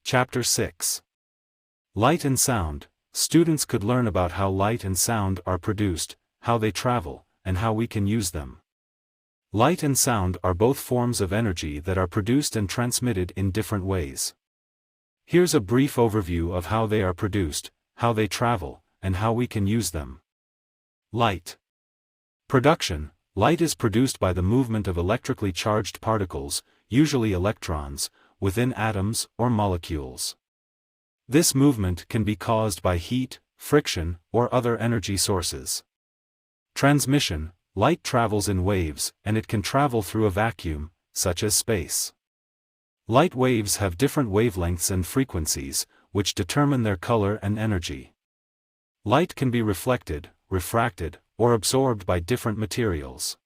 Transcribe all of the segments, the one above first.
Chapter 6. Light and Sound. Students could learn about how light and sound are produced, how they travel, and how we can use them. Light and sound are both forms of energy that are produced and transmitted in different ways. Here's a brief overview of how they are produced, how they travel, and how we can use them. Light. Production. Light is produced by the movement of electrically charged particles, usually electrons, within atoms or molecules. This movement can be caused by heat, friction, or other energy sources. Transmission. Light travels in waves, and it can travel through a vacuum, such as space. Light waves have different wavelengths and frequencies, which determine their color and energy. Light can be reflected, refracted, or absorbed by different materials.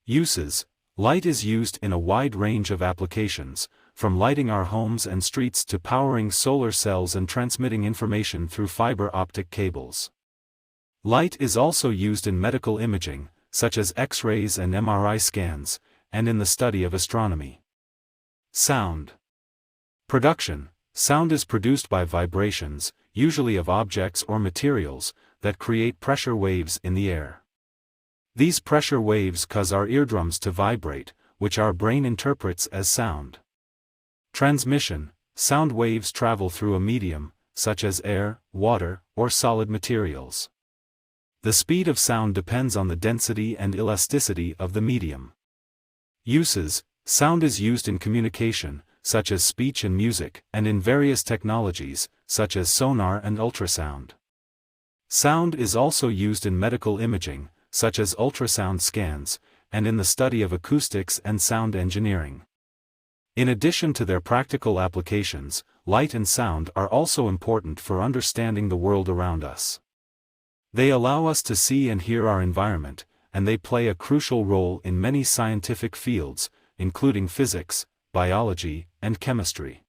Uses. Light is used in a wide range of applications, from lighting our homes and streets to powering solar cells and transmitting information through fiber optic cables. Light is also used in medical imaging, such as X-rays and MRI scans, and in the study of astronomy. Sound. Production. Sound is produced by vibrations, usually of objects or materials, that create pressure waves in the air. These pressure waves cause our eardrums to vibrate, which our brain interprets as sound. Transmission. Sound waves travel through a medium, such as air, water, or solid materials. The speed of sound depends on the density and elasticity of the medium. Uses. Sound is used in communication, such as speech and music, and in various technologies, such as sonar and ultrasound. Sound is also used in medical imaging, such as ultrasound scans, and in the study of acoustics and sound engineering. In addition to their practical applications, light and sound are also important for understanding the world around us. They allow us to see and hear our environment, and they play a crucial role in many scientific fields, including physics, biology, and chemistry.